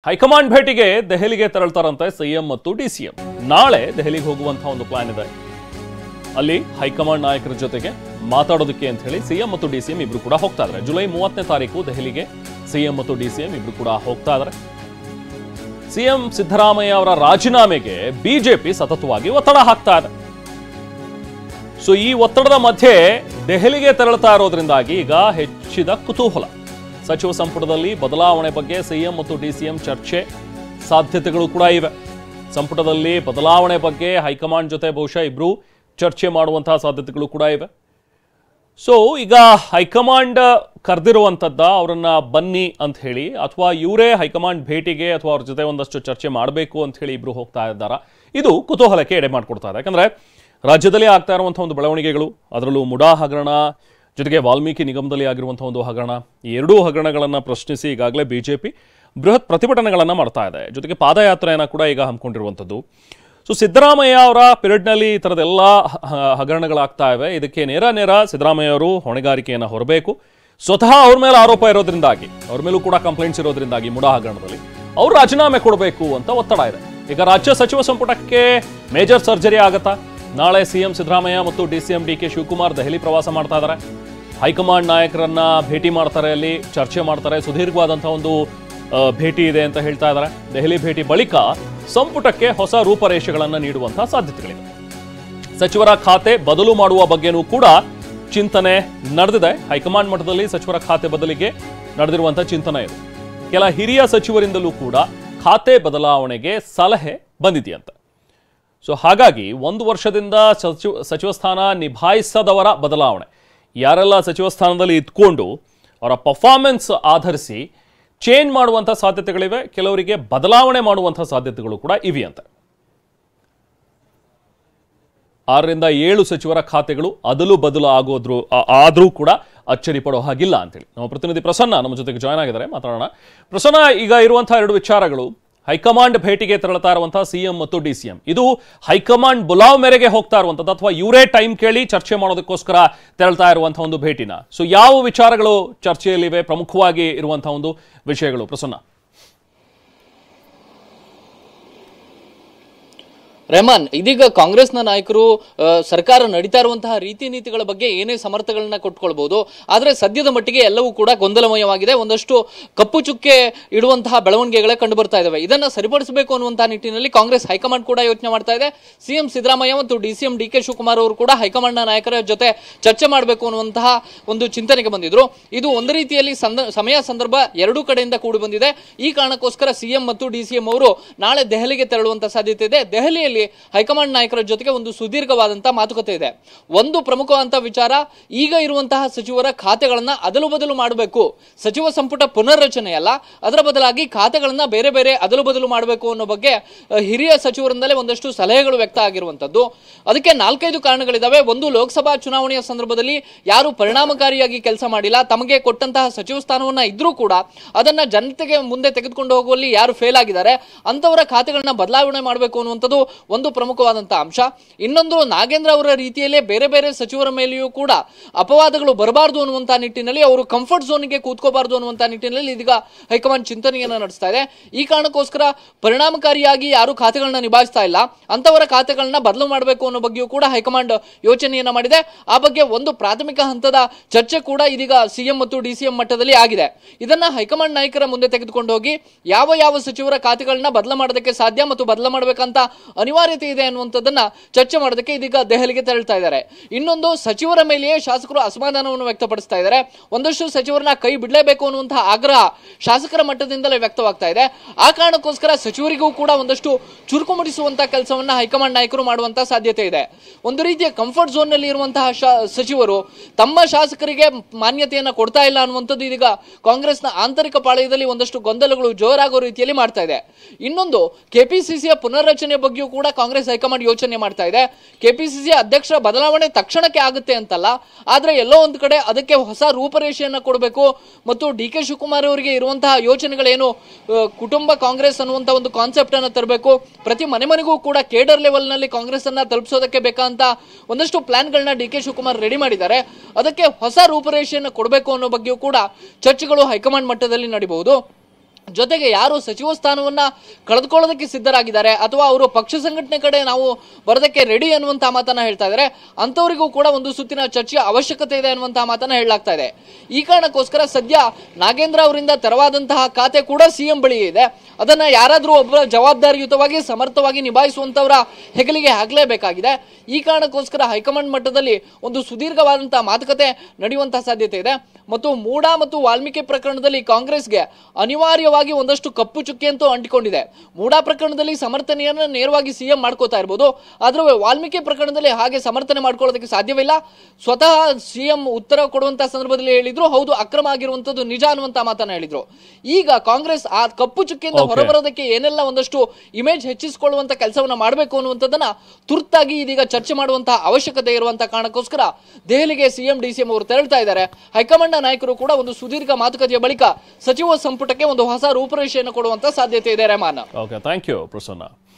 High command ಭೇಟಿಗೆ ದೆಹಲಿಗೆ ತೆರಳುತ್ತಾರಂತೆ CM ಮತ್ತು ಡಿಸಿಎಂ. ನಾಳೆ ದೆಹಲಿಗೆ ಹೋಗುವಂತಹ ಒಂದು ಪ್ಲಾನ್ ಇದೆ. ಅಲ್ಲಿ ಹೈಕಮಾಂಡ್ ನಾಯಕರ ಜೊತೆಗೆ ಮಾತಾಡೋದಕ್ಕೆ ಅಂತ ಹೇಳಿ ಸಿಎಂ ಮತ್ತು ಡಿಸಿಎಂ ಇಬ್ರು ಕೂಡ ಹೋಗ್ತಾ ಇದ್ದಾರೆ. ಜುಲೈ 30ನೇ ತಾರೀಕು ದೆಹಲಿಗೆ ಸಿಎಂ ಮತ್ತು ಡಿಸಿಎಂ ಇಬ್ರು ಕೂಡ ಹೋಗ್ತಾ ಇದ್ದಾರೆ. ಸಿಎಂ ಸಿದ್ದರಾಮಯ್ಯ ಅವರ ರಾಜೀನಾಮೆಗೆ ಬಿಜೆಪಿ ಸತತವಾಗಿ ಒತ್ತಡ ಹಾಕ್ತಾ ಇದೆ. ಸೊ ಈ ಒತ್ತಡದ ಮಧ್ಯೆ ದೆಹಲಿಗೆ ತೆರಳುತ್ತಾ ಇರೋದ್ರಿಂದಾಗಿ ಈಗ ಹೆಚ್ಚಿದ ಕುತೂಹಲ. ಸಚಿವ ಸಂಪುಟದಲ್ಲಿ ಬದಲಾವಣೆ ಬಗ್ಗೆ ಸಿಎಂ ಮತ್ತು ಡಿಸಿಎಂ ಚರ್ಚೆ ಸಾಧ್ಯತೆಗಳು ಕೂಡ ಇವೆ. ಸಂಪುಟದಲ್ಲಿ ಬದಲಾವಣೆ ಬಗ್ಗೆ ಹೈಕಮಾಂಡ್ ಜೊತೆ ಬಹುಶಃ ಇಬ್ರು ಚರ್ಚೆ ಮಾಡುವಂತಹ ಸಾಧ್ಯತೆಗಳು ಕೂಡ ಇವೆ. ಸೊ ಈಗ ಹೈಕಮಾಂಡ್ ಕರೆದಿರುವಂಥದ್ದ ಅವರನ್ನ ಬನ್ನಿ ಅಂತ ಹೇಳಿ, ಅಥವಾ ಇವರೇ ಹೈಕಮಾಂಡ್ ಭೇಟಿಗೆ ಅಥವಾ ಅವ್ರ ಜೊತೆ ಒಂದಷ್ಟು ಚರ್ಚೆ ಮಾಡಬೇಕು ಅಂತ ಹೇಳಿ ಇಬ್ರು ಹೋಗ್ತಾ ಇದ್ದಾರಾ? ಇದು ಕುತೂಹಲಕ್ಕೆ ಎಡೆ ಮಾಡಿಕೊಡ್ತಾ ಇದೆ. ಯಾಕಂದ್ರೆ ರಾಜ್ಯದಲ್ಲಿ ಆಗ್ತಾ ಇರುವಂತಹ ಒಂದು ಬೆಳವಣಿಗೆಗಳು, ಅದರಲ್ಲೂ ಮುಡಾ ಹಗರಣ ಜೊತೆಗೆ ವಾಲ್ಮೀಕಿ ನಿಗಮದಲ್ಲಿ ಆಗಿರುವಂತಹ ಒಂದು ಹಗರಣ, ಈ ಎರಡೂ ಹಗರಣಗಳನ್ನು ಪ್ರಶ್ನಿಸಿ ಈಗಾಗಲೇ ಬಿಜೆಪಿ ಬೃಹತ್ ಪ್ರತಿಭಟನೆಗಳನ್ನು ಮಾಡ್ತಾ ಇದೆ. ಜೊತೆಗೆ ಪಾದಯಾತ್ರೆಯನ್ನು ಕೂಡ ಈಗ ಹಮ್ಮಿಕೊಂಡಿರುವಂಥದ್ದು. ಸೊ ಸಿದ್ದರಾಮಯ್ಯ ಅವರ ಪಿರಿಯಡ್ನಲ್ಲಿ ಈ ಥರದ್ದೆಲ್ಲ ಹಗರಣಗಳಾಗ್ತಾ ಇವೆ. ಇದಕ್ಕೆ ನೇರ ಸಿದ್ದರಾಮಯ್ಯ ಅವರು ಹೊಣೆಗಾರಿಕೆಯನ್ನು ಹೊರಬೇಕು. ಸ್ವತಃ ಅವ್ರ ಮೇಲೆ ಆರೋಪ ಇರೋದ್ರಿಂದಾಗಿ, ಅವ್ರ ಮೇಲೂ ಕೂಡ ಕಂಪ್ಲೇಂಟ್ಸ್ ಇರೋದ್ರಿಂದಾಗಿ ಮುಡಾ ಹಗರಣದಲ್ಲಿ ಅವ್ರು ರಾಜೀನಾಮೆ ಕೊಡಬೇಕು ಅಂತ ಒತ್ತಡ ಇದೆ. ಈಗ ರಾಜ್ಯ ಸಚಿವ ಸಂಪುಟಕ್ಕೆ ಮೇಜರ್ ಸರ್ಜರಿ ಆಗತ್ತಾ? ನಾಳೆ ಸಿಎಂ ಸಿದ್ದರಾಮಯ್ಯ ಮತ್ತು ಡಿಸಿಎಂ ಡಿಕೆ ಶಿವಕುಮಾರ್ ದೆಹಲಿ ಪ್ರವಾಸ ಮಾಡ್ತಾ ಇದ್ದಾರೆ. ಹೈಕಮಾಂಡ್ ನಾಯಕರನ್ನ ಭೇಟಿ ಮಾಡ್ತಾರೆ, ಅಲ್ಲಿ ಚರ್ಚೆ ಮಾಡ್ತಾರೆ. ಸುದೀರ್ಘವಾದಂತಹ ಒಂದು ಭೇಟಿ ಇದೆ ಅಂತ ಹೇಳ್ತಾ ಇದ್ದಾರೆ. ದೆಹಲಿ ಭೇಟಿ ಬಳಿಕ ಸಂಪುಟಕ್ಕೆ ಹೊಸ ರೂಪರೇಷೆಗಳನ್ನು ನೀಡುವಂತಹ ಸಾಧ್ಯತೆಗಳಿವೆ. ಸಚಿವರ ಖಾತೆ ಬದಲು ಮಾಡುವ ಬಗ್ಗೆನೂ ಕೂಡ ಚಿಂತನೆ ನಡೆದಿದೆ. ಹೈಕಮಾಂಡ್ ಮಟ್ಟದಲ್ಲಿ ಸಚಿವರ ಖಾತೆ ಬದಲಿಗೆ ನಡೆದಿರುವಂತಹ ಚಿಂತನೆ ಇದೆ. ಕೆಲ ಹಿರಿಯ ಸಚಿವರಿಂದಲೂ ಕೂಡ ಖಾತೆ ಬದಲಾವಣೆಗೆ ಸಲಹೆ ಬಂದಿದೆಯಂತೆ. ಸೊ ಹಾಗಾಗಿ 1 ವರ್ಷದಿಂದ ಸಚಿವ ಸ್ಥಾನ ನಿಭಾಯಿಸದವರ ಬದಲಾವಣೆ, ಯಾರೆಲ್ಲ ಸಚಿವ ಸ್ಥಾನದಲ್ಲಿ ಇದ್ಕೊಂಡು ಅವರ ಪರ್ಫಾರ್ಮೆನ್ಸ್ ಆಧರಿಸಿ ಚೇಂಜ್ ಮಾಡುವಂಥ ಸಾಧ್ಯತೆಗಳಿವೆ. ಕೆಲವರಿಗೆ ಬದಲಾವಣೆ ಮಾಡುವಂಥ ಸಾಧ್ಯತೆಗಳು ಕೂಡ ಇವೆಯಂತೆ. 6 ರಿಂದ 7 ಸಚಿವರ ಖಾತೆಗಳು ಅದಲು ಬದಲು ಆದರೂ ಕೂಡ ಅಚ್ಚರಿ ಪಡೋ ಹಾಗಿಲ್ಲ ಅಂತೇಳಿ ನಮ್ಮ ಪ್ರತಿನಿಧಿ ಪ್ರಸನ್ನ ನಮ್ಮ ಜೊತೆಗೆ ಜಾಯ್ನ್ ಆಗಿದ್ದಾರೆ. ಮಾತಾಡೋಣ. ಪ್ರಸನ್ನ, ಈಗ ಇರುವಂತಹ 2 ವಿಚಾರಗಳು, ಹೈಕಮಾಂಡ್ ಭೇಟಿಗೆ ತೆರಳುತ್ತಾ ಇರುವಂತಹ ಸಿಎಂ ಮತ್ತು ಡಿಸಿಎಂ, ಇದು ಹೈಕಮಾಂಡ್ ಬುಲಾವ್ ಮೇರೆಗೆ ಹೋಗ್ತಾ ಇರುವಂಥದ್ದು ಅಥವಾ ಇವರೇ ಟೈಮ್ ಕೇಳಿ ಚರ್ಚೆ ಮಾಡೋದಕ್ಕೋಸ್ಕರ ತೆರಳ್ತಾ ಇರುವಂತಹ ಒಂದು ಭೇಟಿನ? ಸೊ ಯಾವ ವಿಚಾರಗಳು ಚರ್ಚೆಯಲ್ಲಿವೆ, ಪ್ರಮುಖವಾಗಿ ಇರುವಂತಹ ಒಂದು ವಿಷಯಗಳು ಪ್ರಸನ್ನ? ರೆಹಮಾನ್, ಇದೀಗ ಕಾಂಗ್ರೆಸ್ನ ನಾಯಕರು ಸರ್ಕಾರ ನಡೀತಾ ಇರುವಂತಹ ರೀತಿ ನೀತಿಗಳ ಬಗ್ಗೆ ಏನೇ ಸಮರ್ಥಗಳನ್ನ ಕೊಟ್ಕೊಳ್ಬಹುದು, ಆದರೆ ಸದ್ಯದ ಮಟ್ಟಿಗೆ ಎಲ್ಲವೂ ಕೂಡ ಗೊಂದಲಮಯವಾಗಿದೆ. ಒಂದಷ್ಟು ಕಪ್ಪು ಚುಕ್ಕೆ ಇಡುವಂತಹ ಬೆಳವಣಿಗೆಗಳೇ ಕಂಡು ಬರ್ತಾ ಇದಾವೆ. ಇದನ್ನ ಸರಿಪಡಿಸಬೇಕು ಅನ್ನುವಂತಹ ನಿಟ್ಟಿನಲ್ಲಿ ಕಾಂಗ್ರೆಸ್ ಹೈಕಮಾಂಡ್ ಕೂಡ ಯೋಚನೆ ಮಾಡ್ತಾ ಇದೆ. ಸಿಎಂ ಸಿದ್ದರಾಮಯ್ಯ ಮತ್ತು ಡಿಸಿಎಂ ಡಿಕೆ ಶಿವಕುಮಾರ್ ಅವರು ಕೂಡ ಹೈಕಮಾಂಡ್ನ ನಾಯಕರ ಜೊತೆ ಚರ್ಚೆ ಮಾಡಬೇಕು ಅನ್ನುವಂತಹ ಒಂದು ಚಿಂತನೆಗೆ ಬಂದಿದ್ರು. ಇದು ಒಂದು ರೀತಿಯಲ್ಲಿ ಸಮಯ ಸಂದರ್ಭ ಎರಡೂ ಕಡೆಯಿಂದ ಕೂಡಿ ಬಂದಿದೆ. ಈ ಕಾರಣಕ್ಕೋಸ್ಕರ ಸಿಎಂ ಮತ್ತು ಡಿಸಿಎಂ ಅವರು ನಾಳೆ ದೆಹಲಿಗೆ ತೆರಳುವಂತಹ ಸಾಧ್ಯತೆ ಇದೆ. ದೆಹಲಿಯಲ್ಲಿ ಹೈಕಮಾಂಡ್ ನಾಯಕರ ಜೊತೆಗೆ ಒಂದು ಸುದೀರ್ಘವಾದಂತಹ ಮಾತುಕತೆ ಇದೆ. ಒಂದು ಪ್ರಮುಖವಾದಂತಹ ವಿಚಾರ, ಈಗ ಇರುವಂತಹ ಸಚಿವರ ಖಾತೆಗಳನ್ನ ಅದಲು ಬದಲು ಮಾಡಬೇಕು. ಸಚಿವ ಸಂಪುಟ ಪುನರ್ರಚನೆ ಅಲ್ಲ, ಅದರ ಬದಲಾಗಿ ಖಾತೆಗಳನ್ನ ಬೇರೆ ಬೇರೆ ಅದಲು ಬದಲು ಮಾಡಬೇಕು ಅನ್ನೋ ಬಗ್ಗೆ ಹಿರಿಯ ಸಚಿವರಿಂದಲೇ ಒಂದಷ್ಟು ಸಲಹೆಗಳು ವ್ಯಕ್ತ ಆಗಿರುವಂತದ್ದು. ಅದಕ್ಕೆ 4-5 ಕಾರಣಗಳಿದಾವೆ. ಒಂದು, ಲೋಕಸಭಾ ಚುನಾವಣೆಯ ಸಂದರ್ಭದಲ್ಲಿ ಯಾರು ಪರಿಣಾಮಕಾರಿಯಾಗಿ ಕೆಲಸ ಮಾಡಿಲ್ಲ, ತಮಗೆ ಕೊಟ್ಟಂತಹ ಸಚಿವ ಸ್ಥಾನವನ್ನ ಇದ್ರೂ ಕೂಡ ಅದನ್ನ ಜನತೆಗೆ ಮುಂದೆ ತೆಗೆದುಕೊಂಡು ಹೋಗುವಲ್ಲಿ ಯಾರು ಫೇಲ್ ಆಗಿದ್ದಾರೆ ಅಂತವರ ಖಾತೆಗಳನ್ನ ಬದಲಾವಣೆ ಮಾಡಬೇಕು ಅನ್ನುವಂಥದ್ದು ಒಂದು ಪ್ರಮುಖವಾದಂತಹ ಅಂಶ. ಇನ್ನೊಂದು, ನಾಗೇಂದ್ರ ಅವರ ರೀತಿಯಲ್ಲೇ ಬೇರೆ ಬೇರೆ ಸಚಿವರ ಮೇಲೆಯೂ ಕೂಡ ಅಪವಾದಗಳು ಬರಬಾರದು ಅನ್ನುವಂತಹ ನಿಟ್ಟಿನಲ್ಲಿ, ಅವರು ಕಂಫರ್ಟ್ ಝೋನ್ಗೆ ಕೂತ್ಕೋಬಾರದು ಅನ್ನುವಂತಹ ನಿಟ್ಟಿನಲ್ಲಿ ಇದೀಗ ಹೈಕಮಾಂಡ್ ಚಿಂತನೆಯನ್ನ ನಡೆಸ್ತಾ ಇದೆ. ಈ ಕಾರಣಕ್ಕೋಸ್ಕರ ಪರಿಣಾಮಕಾರಿಯಾಗಿ ಯಾರು ಖಾತೆಗಳನ್ನ ನಿಭಾಯಿಸ್ತಾ ಇಲ್ಲ ಅಂತವರ ಖಾತೆಗಳನ್ನ ಬದಲು ಮಾಡಬೇಕು ಅನ್ನೋ ಬಗ್ಗೆಯೂ ಕೂಡ ಹೈಕಮಾಂಡ್ ಯೋಚನೆಯನ್ನ ಮಾಡಿದೆ. ಆ ಬಗ್ಗೆ ಒಂದು ಪ್ರಾಥಮಿಕ ಹಂತದ ಚರ್ಚೆ ಕೂಡ ಇದೀಗ ಸಿಎಂ ಮತ್ತು ಡಿಸಿಎಂ ಮಟ್ಟದಲ್ಲಿ ಆಗಿದೆ. ಇದನ್ನ ಹೈಕಮಾಂಡ್ ನಾಯಕರ ಮುಂದೆ ತೆಗೆದುಕೊಂಡು ಹೋಗಿ ಯಾವ ಸಚಿವರ ಖಾತೆಗಳನ್ನ ಬದಲು ಮಾಡೋದಕ್ಕೆ ಸಾಧ್ಯ ಮತ್ತು ಬದಲು ಮಾಡಬೇಕಂತ ಅನಿವಾರ್ಯತೆ ಇದೆ ಅನ್ನುವಂಥದ್ದನ್ನ ಚರ್ಚೆ ಮಾಡೋದಕ್ಕೆ ಇದೀಗ ದೆಹಲಿಗೆ ತೆರಳ್ತಾ ಇದ್ದಾರೆ. ಇನ್ನೊಂದು, ಸಚಿವರ ಮೇಲೆಯೇ ಶಾಸಕರು ಅಸಮಾಧಾನವನ್ನು ವ್ಯಕ್ತಪಡಿಸ್ತಾ ಇದ್ದಾರೆ. ಒಂದಷ್ಟು ಸಚಿವರನ್ನ ಕೈ ಬಿಡಲೇಬೇಕು ಅನ್ನುವಂತಹ ಆಗ್ರಹ ಶಾಸಕರ ಮಟ್ಟದಿಂದಲೇ ವ್ಯಕ್ತವಾಗ್ತಾ ಇದೆ. ಆ ಕಾರಣಕ್ಕೋಸ್ಕರ ಸಚಿವರಿಗೂ ಕೂಡ ಒಂದಷ್ಟು ಚುರುಕು ಮೂಡಿಸುವಂತಹ ಕೆಲಸವನ್ನ ಹೈಕಮಾಂಡ್ ನಾಯಕರು ಮಾಡುವಂತಹ ಸಾಧ್ಯತೆ ಇದೆ. ಒಂದು ರೀತಿಯ ಕಂಫರ್ಟ್ ಝೋನ್ ನಲ್ಲಿ ಇರುವಂತಹ ಸಚಿವರು ತಮ್ಮ ಶಾಸಕರಿಗೆ ಮಾನ್ಯತೆಯನ್ನ ಕೊಡ್ತಾ ಇಲ್ಲ ಅನ್ನುವಂಥದ್ದು ಇದೀಗ ಕಾಂಗ್ರೆಸ್ನ ಆಂತರಿಕ ಪಾಳಯದಲ್ಲಿ ಒಂದಷ್ಟು ಗೊಂದಲಗಳು ಜೋರಾಗೋ ರೀತಿಯಲ್ಲಿ ಮಾಡ್ತಾ ಇದೆ. ಇನ್ನೊಂದು, ಕೆಪಿಸಿಸಿಯ ಪುನರ್ರಚನೆ ಬಗ್ಗೆಯೂ ಕೂಡ ಕಾಂಗ್ರೆಸ್ ಹೈಕಮಾಂಡ್ ಯೋಚನೆ ಮಾಡ್ತಾ ಇದೆ. ಕೆಪಿಸಿಸಿ ಅಧ್ಯಕ್ಷರ ಬದಲಾವಣೆ ತಕ್ಷಣಕ್ಕೆ ಆಗುತ್ತೆ ಅಂತಲ್ಲ, ಆದ್ರೆ ಎಲ್ಲೋ ಒಂದು ಕಡೆ ಅದಕ್ಕೆ ಹೊಸ ರೂಪರೇಷೆಯನ್ನ ಕೊಡಬೇಕು ಮತ್ತು ಡಿಕೆ ಶಿವಕುಮಾರ್ ಅವರಿಗೆ ಇರುವಂತಹ ಯೋಚನೆಗಳೇನು, ಕುಟುಂಬ ಕಾಂಗ್ರೆಸ್ ಅನ್ನುವಂತಹ ಒಂದು ಕಾನ್ಸೆಪ್ಟ್ ಅನ್ನು ತರಬೇಕು, ಪ್ರತಿ ಮನೆಗೂ ಕೂಡ ಕೇಡರ್ ಲೆವೆಲ್ ನಲ್ಲಿ ಕಾಂಗ್ರೆಸ್ ಅನ್ನ ತಲುಪಿಸೋದಕ್ಕೆ ಬೇಕಾದಂತ ಒಂದಷ್ಟು ಪ್ಲಾನ್ ಗಳನ್ನ ಡಿಕೆ ಶಿವಕುಮಾರ್ ರೆಡಿ ಮಾಡಿದ್ದಾರೆ. ಅದಕ್ಕೆ ಹೊಸ ರೂಪರೇಷೆಯನ್ನು ಕೊಡಬೇಕು ಅನ್ನೋ ಬಗ್ಗೆಯೂ ಕೂಡ ಚರ್ಚೆಗಳು ಹೈಕಮಾಂಡ್ ಮಟ್ಟದಲ್ಲಿ ನಡೀಬಹುದು. ಜೊತೆಗೆ ಯಾರು ಸಚಿವ ಸ್ಥಾನವನ್ನ ಕಳೆದುಕೊಳ್ಳೋದಕ್ಕೆ ಸಿದ್ಧರಾಗಿದ್ದಾರೆ ಅಥವಾ ಅವರು ಪಕ್ಷ ಸಂಘಟನೆ ಕಡೆ ನಾವು ಬರೋದಕ್ಕೆ ರೆಡಿ ಅನ್ನುವಂತಹ ಮಾತನ್ನ ಹೇಳ್ತಾ ಇದ್ದಾರೆ, ಅಂತವರಿಗೂ ಕೂಡ ಒಂದು ಸುತ್ತಿನ ಚರ್ಚೆಯ ಅವಶ್ಯಕತೆ ಇದೆ ಅನ್ನುವಂತಹ ಮಾತನ್ನ ಹೇಳಲಾಗ್ತಾ ಇದೆ. ಈ ಕಾರಣಕ್ಕೋಸ್ಕರ ಸದ್ಯ ನಾಗೇಂದ್ರ ಅವರಿಂದ ತೆರವಾದಂತಹ ಖಾತೆ ಕೂಡ ಸಿಎಂ ಬಳಿ ಇದೆ. ಅದನ್ನ ಯಾರಾದ್ರೂ ಒಬ್ಬರ ಜವಾಬ್ದಾರಿಯುತವಾಗಿ ಸಮರ್ಥವಾಗಿ ನಿಭಾಯಿಸುವಂತವರ ಹೆಗಲಿಗೆ ಹಾಕಲೇಬೇಕಾಗಿದೆ. ಈ ಕಾರಣಕ್ಕೋಸ್ಕರ ಹೈಕಮಾಂಡ್ ಮಟ್ಟದಲ್ಲಿ ಒಂದು ಸುದೀರ್ಘವಾದಂತಹ ಮಾತುಕತೆ ನಡೆಯುವಂತಹ ಸಾಧ್ಯತೆ ಇದೆ. ಮತ್ತು ಮೂಡ ಮತ್ತು ವಾಲ್ಮೀಕಿ ಪ್ರಕರಣದಲ್ಲಿ ಕಾಂಗ್ರೆಸ್ಗೆ ಅನಿವಾರ್ಯವಾಗಿ ಒಂದಷ್ಟು ಕಪ್ಪು ಚುಕ್ಕೆ ಅಂತೂ ಅಂಟಿಕೊಂಡಿದೆ. ಮೂಡ ಪ್ರಕರಣದಲ್ಲಿ ಸಮರ್ಥನೆಯನ್ನು ನೇರವಾಗಿ ಸಿಎಂ ಮಾಡ್ಕೋತಾ ಇರಬಹುದು, ಆದ್ರೆ ವಾಲ್ಮೀಕಿ ಪ್ರಕರಣದಲ್ಲಿ ಹಾಗೆ ಸಮರ್ಥನೆ ಮಾಡ್ಕೊಳ್ಳೋದಕ್ಕೆ ಸಾಧ್ಯವಿಲ್ಲ. ಸ್ವತಃ ಸಿಎಂ ಉತ್ತರ ಕೊಡುವಂತಹ ಸಂದರ್ಭದಲ್ಲಿ ಹೇಳಿದ್ರು, ಹೌದು ಅಕ್ರಮ ಆಗಿರುವಂತದ್ದು ನಿಜ ಅನ್ನುವಂತ ಮಾತನ್ನ ಹೇಳಿದ್ರು. ಈಗ ಕಾಂಗ್ರೆಸ್ ಆ ಕಪ್ಪು ಚುಕ್ಕೆಯಿಂದ ಹೊರಬರೋದಕ್ಕೆ ಏನೆಲ್ಲ ಒಂದಷ್ಟು ಇಮೇಜ್ ಹೆಚ್ಚಿಸಿಕೊಳ್ಳುವಂತ ಕೆಲಸವನ್ನ ಮಾಡಬೇಕು ಅನ್ನುವಂಥದ್ದನ್ನ ತುರ್ತಾಗಿ ಇದೀಗ ಚರ್ಚೆ ಮಾಡುವಂತಹ ಅವಶ್ಯಕತೆ ಇರುವಂತಹ ಕಾರಣಕ್ಕೋಸ್ಕರ ದೆಹಲಿಗೆ ಸಿಎಂ ಡಿಸಿಎಂ ಅವರು ತೆರಳ್ತಾ ಇದ್ದಾರೆ. ಹೈಕಮಾಂಡ್ ನಾಯಕರು ಕೂಡ ಒಂದು ಸುದೀರ್ಘ ಮಾತುಕತೆಯ ಬಳಿಕ ಸಚಿವ ಸಂಪುಟಕ್ಕೆ ಒಂದು ಹೊಸ ರೂಪರೇಷೆಯನ್ನು ಕೊಡುವಂತ ಸಾಧ್ಯತೆ ಇದೆ. Rehman. Okay, thank you Prasanna.